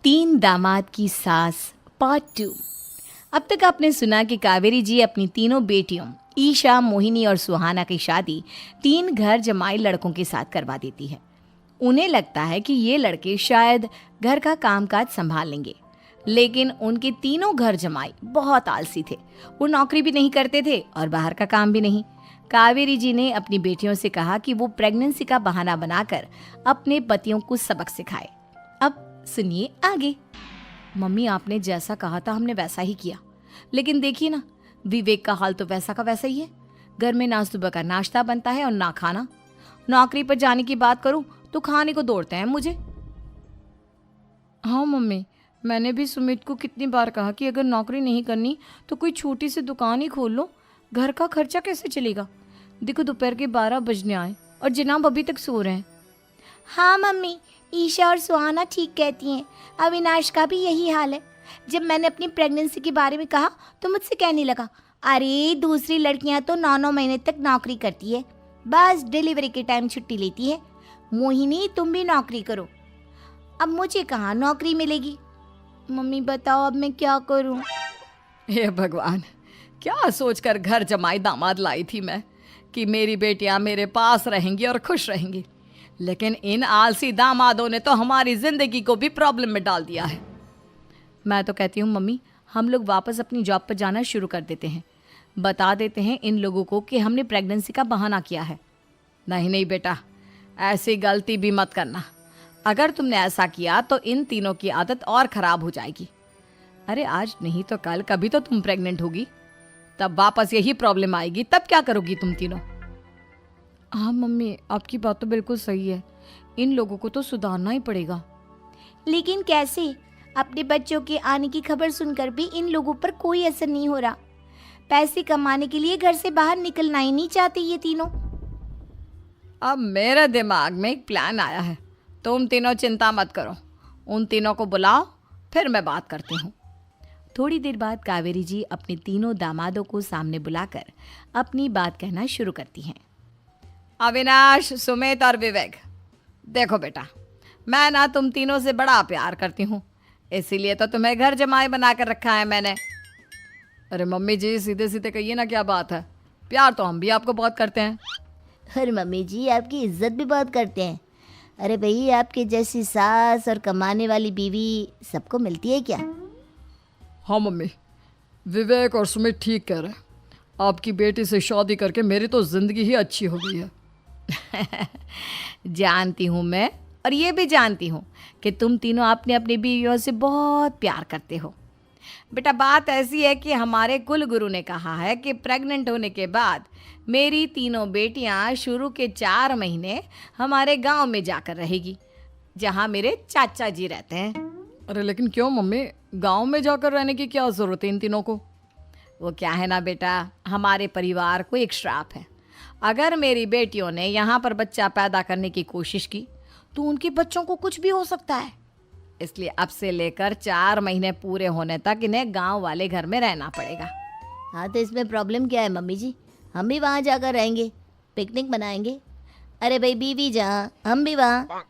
तीन दामाद की सास पार्ट 2। अब तक आपने सुना कि कावेरी जी अपनी तीनों बेटियों ईशा, मोहिनी और सुहाना की शादी तीन घर जमाई लड़कों के साथ करवा देती है। उन्हें लगता है कि ये लड़के शायद घर का कामकाज संभाल लेंगे, लेकिन उनके तीनों घर जमाई बहुत आलसी थे। वो नौकरी भी नहीं करते थे और बाहर का काम भी नहीं। कावेरी जी ने अपनी बेटियों से कहा कि वो प्रेगनेंसी का बहाना बनाकर अपने पतियों को सबक सिखाए। अब सुनिए आगे। मम्मी, आपने जैसा कहा था हमने वैसा ही किया, लेकिन देखिए ना, विवेक का हाल तो वैसा का वैसा ही है। घर में ना सुबह का नाश्ता बनता है और ना खाना। नौकरी पर जाने की बात करूं तो खाने को दौड़ते हैं मुझे। हाँ मम्मी, मैंने भी सुमित को कितनी बार कहा कि अगर नौकरी नहीं करनी तो कोई छोटी सी दुकान ही खोल लो, घर का खर्चा कैसे चलेगा। देखो दोपहर के 12 बजने आए और जनाब अभी तक सो रहे हैं। हाँ मम्मी, ईशा और सुहाना ठीक कहती हैं। अविनाश का भी यही हाल है। जब मैंने अपनी प्रेगनेंसी के बारे में कहा तो मुझसे कहने लगा, अरे दूसरी लड़कियां तो 9-9 महीने तक नौकरी करती है, बस डिलीवरी के टाइम छुट्टी लेती है। मोहिनी, तुम भी नौकरी करो। अब मुझे कहाँ नौकरी मिलेगी। मम्मी बताओ अब मैं क्या करूँ। हे भगवान, क्या सोचकर घर जमाई दामाद लाई थी मैं कि मेरी बेटियां मेरे पास रहेंगी और खुश रहेंगी, लेकिन इन आलसी दामादों ने तो हमारी जिंदगी को भी प्रॉब्लम में डाल दिया है। मैं तो कहती हूँ मम्मी, हम लोग वापस अपनी जॉब पर जाना शुरू कर देते हैं। बता देते हैं इन लोगों को कि हमने प्रेगनेंसी का बहाना किया है। नहीं नहीं बेटा, ऐसी गलती भी मत करना। अगर तुमने ऐसा किया तो इन तीनों की आदत और ख़राब हो जाएगी। अरे आज नहीं तो कल कभी तो तुम प्रेग्नेंट होगी, तब वापस यही प्रॉब्लम आएगी। तब क्या करोगी तुम तीनों। हाँ मम्मी, आपकी बात तो बिल्कुल सही है। इन लोगों को तो सुधारना ही पड़ेगा। लेकिन कैसे? अपने बच्चों के आने की खबर सुनकर भी इन लोगों पर कोई असर नहीं हो रहा। पैसे कमाने के लिए घर से बाहर निकलना ही नहीं चाहते ये तीनों। अब मेरे दिमाग में एक प्लान आया है। तुम तीनों चिंता मत करो, उन तीनों को बुलाओ, फिर मैं बात करती हूँ। थोड़ी देर बाद कावेरी जी अपने तीनों दामादों को सामने बुलाकर अपनी बात कहना शुरू करती हैं। अविनाश, सुमित और विवेक, देखो बेटा, मैं ना तुम तीनों से बड़ा प्यार करती हूँ, इसीलिए तो तुम्हें घर जमाई बना कर रखा है मैंने। अरे मम्मी जी, सीधे सीधे कहिए ना, क्या बात है। प्यार तो हम भी आपको बहुत करते हैं। अरे मम्मी जी, आपकी इज्जत भी बहुत करते हैं। अरे भाई, आपके जैसी सास और कमाने वाली बीवी सबको मिलती है क्या? हाँ मम्मी, विवेक और सुमित ठीक कह रहे हैं। आपकी बेटी से शादी करके मेरी तो ज़िंदगी ही अच्छी हो गई है। जानती हूँ मैं, और ये भी जानती हूँ कि तुम तीनों अपने अपनी बीवियों से बहुत प्यार करते हो। बेटा, बात ऐसी है कि हमारे कुल गुरु ने कहा है कि प्रेग्नेंट होने के बाद मेरी तीनों बेटियाँ शुरू के 4 महीने हमारे गांव में जाकर रहेगी, जहाँ मेरे चाचा जी रहते हैं। अरे लेकिन क्यों मम्मी, गांव में जाकर रहने की क्या ज़रूरत है इन तीनों को। वो क्या है ना बेटा, हमारे परिवार को एक श्राप है। अगर मेरी बेटियों ने यहाँ पर बच्चा पैदा करने की कोशिश की तो उनके बच्चों को कुछ भी हो सकता है। इसलिए अब से लेकर 4 महीने पूरे होने तक इन्हें गांव वाले घर में रहना पड़ेगा। हाँ तो इसमें प्रॉब्लम क्या है मम्मी जी? हम भी वहाँ जाकर रहेंगे, पिकनिक मनाएंगे। अरे भाई, बीवी जहाँ हम भी वहाँ।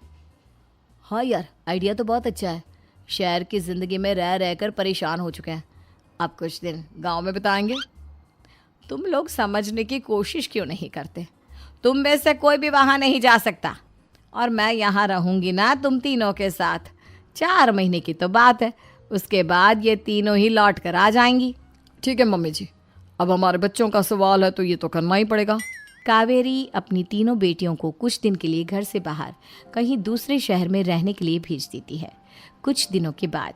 हाँ यार, आइडिया तो बहुत अच्छा है। शहर की ज़िंदगी में रह रहकर परेशान हो चुके हैं, अब कुछ दिन गांव में बिताएंगे। तुम लोग समझने की कोशिश क्यों नहीं करते। तुम में से कोई भी वहाँ नहीं जा सकता, और मैं यहाँ रहूँगी ना तुम तीनों के साथ। 4 महीने की तो बात है, उसके बाद ये तीनों ही लौट कर आ जाएंगी। ठीक है मम्मी जी, अब हमारे बच्चों का सवाल है तो ये तो करना ही पड़ेगा। कावेरी अपनी तीनों बेटियों को कुछ दिन के लिए घर से बाहर कहीं दूसरे शहर में रहने के लिए भेज देती है। कुछ दिनों के बाद,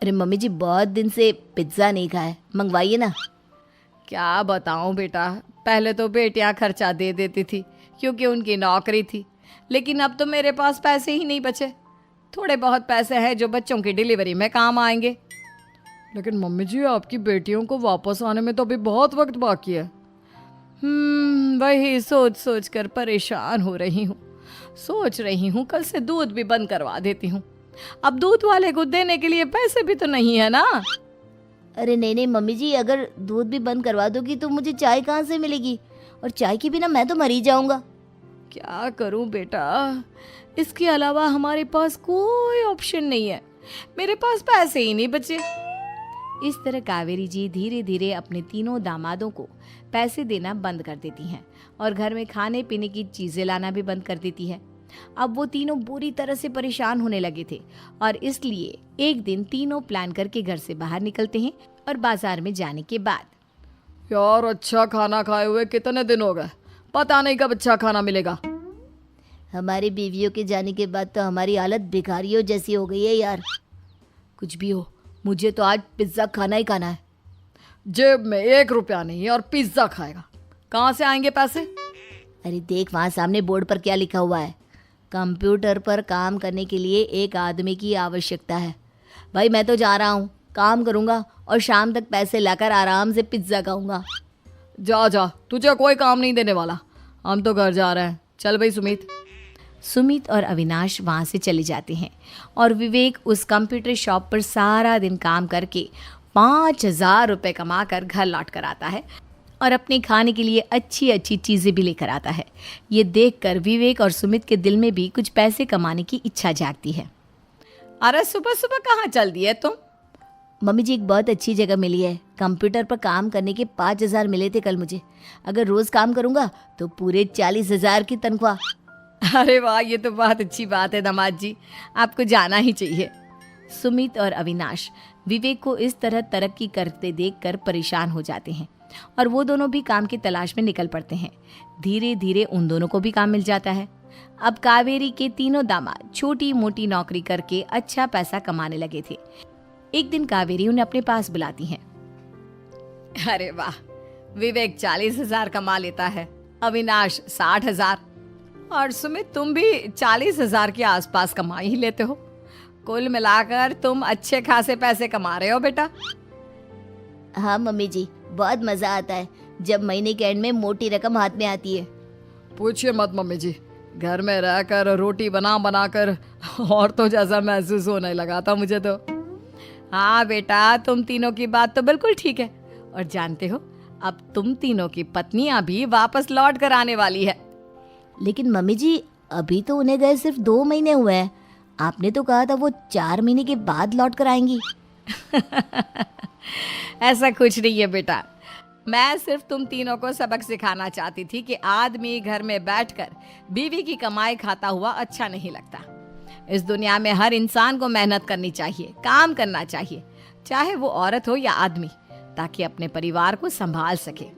अरे मम्मी जी, बहुत दिन से पिज्ज़ा नहीं खाया, मंगवाइए ना। क्या बताऊं बेटा, पहले तो बेटियां खर्चा दे देती थी क्योंकि उनकी नौकरी थी, लेकिन अब तो मेरे पास पैसे ही नहीं बचे। थोड़े बहुत पैसे हैं जो बच्चों की डिलीवरी में काम आएंगे। लेकिन मम्मी जी, आपकी बेटियों को वापस आने में तो अभी बहुत वक्त बाकी है। वही सोच सोच कर परेशान हो रही हूँ। सोच रही हूँ कल से दूध भी बंद करवा देती हूँ। अब दूध वाले को देने के लिए पैसे भी तो नहीं है ना। अरे नहीं नहीं मम्मी जी, अगर दूध भी बंद करवा दोगी तो मुझे चाय कहाँ से मिलेगी, और चाय के बिना मैं तो मर ही जाऊंगा। क्या करूं बेटा, इसके अलावा हमारे पास कोई ऑप्शन नहीं है, मेरे पास पैसे ही नहीं बचे। इस तरह कावेरी जी धीरे धीरे अपने तीनों दामादों को पैसे देना बंद कर देती हैं और घर में खाने पीने की चीजें लाना भी बंद कर देती है। अब वो तीनों बुरी तरह से परेशान होने लगे थे और इसलिए एक दिन तीनों प्लान करके घर से बाहर निकलते हैं और बाजार में जाने के बाद यार अच्छा खाना खाए हुए कितने दिन हो गए, पता नहीं कब अच्छा खाना मिलेगा। हमारी बीवियों के जाने के बाद तो हमारी हालत भिखारियों जैसी हो गई है यार। कुछ भी हो, मुझे तो आज पिज्ज़ा खाना ही खाना है। जेब में 1 रुपया नहीं है और पिज्जा खाएगा, कहाँ से आएंगे पैसे? अरे देख वहाँ सामने बोर्ड पर क्या लिखा हुआ है, कंप्यूटर पर काम करने के लिए एक आदमी की आवश्यकता है। भाई मैं तो जा रहा हूँ, काम करूँगा और शाम तक पैसे लाकर आराम से पिज्ज़ा खाऊंगा। जा जा, तुझे कोई काम नहीं देने वाला, हम तो घर जा रहे हैं। चल भाई सुमित। सुमित और अविनाश वहाँ से चले जाते हैं और विवेक उस कंप्यूटर शॉप पर सारा दिन काम करके 5,000 रुपये कमा कर घर लौट कर आता है और अपने खाने के लिए अच्छी अच्छी चीज़ें भी लेकर आता है। ये देखकर विवेक और सुमित के दिल में भी कुछ पैसे कमाने की इच्छा जागती है। अरे सुबह सुबह कहाँ चल दिए तुम? मम्मी जी एक बहुत अच्छी जगह मिली है, कंप्यूटर पर काम करने के 5,000 मिले थे कल मुझे। अगर रोज़ काम करूँगा तो पूरे 40,000 की तनख्वाह। अरे वाह, ये तो बहुत अच्छी बात है दामाद जी, आपको जाना ही चाहिए। सुमित और अविनाश विवेक को इस तरह तरक्की करते देखकर परेशान हो जाते हैं और वो दोनों भी काम की तलाश में निकल पड़ते हैं। धीरे धीरे उन दोनों को भी काम मिल जाता है। अब कावेरी के तीनों दामाद छोटी मोटी नौकरी करके अच्छा पैसा कमाने लगे थे। एक दिन कावेरी उन्हें अपने पास बुलाती हैं। अरे वाह, विवेक 40,000 कमा लेता है, अविनाश 60,000 और सुमित तुम भी 40,000 के आसपास कमा ही लेते हो। कुल मिलाकर तुम अच्छे खासे पैसे कमा रहे हो बेटा। हाँ मम्मी जी, बहुत मज़ा आता है जब महीने के एंड में मोटी रकम हाथ में आती है। पूछिए मत मम्मी जी, घर में रहकर रोटी बना बना कर और तो जैसा महसूस होने लगा था मुझे तो। हाँ बेटा, तुम तीनों की बात तो बिल्कुल ठीक है और जानते हो अब तुम तीनों की पत्नियां भी वापस लौट कर आने वाली है। लेकिन मम्मी जी अभी तो उन्हें गए सिर्फ 2 महीने हुए हैं, आपने तो कहा था वो 4 महीने के बाद लौट कर आएंगी। ऐसा कुछ नहीं है बेटा, मैं सिर्फ तुम तीनों को सबक सिखाना चाहती थी कि आदमी घर में बैठकर बीवी की कमाई खाता हुआ अच्छा नहीं लगता। इस दुनिया में हर इंसान को मेहनत करनी चाहिए, काम करना चाहिए, चाहे वो औरत हो या आदमी, ताकि अपने परिवार को संभाल सके।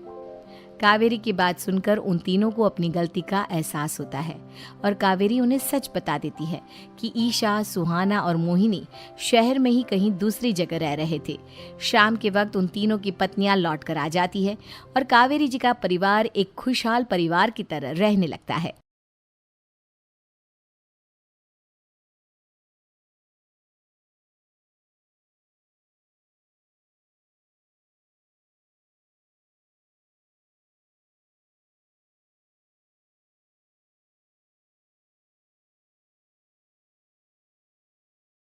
कावेरी की बात सुनकर उन तीनों को अपनी गलती का एहसास होता है और कावेरी उन्हें सच बता देती है कि ईशा, सुहाना और मोहिनी शहर में ही कहीं दूसरी जगह रह रहे थे। शाम के वक्त उन तीनों की पत्नियां लौट कर आ जाती है और कावेरी जी का परिवार एक खुशहाल परिवार की तरह रहने लगता है।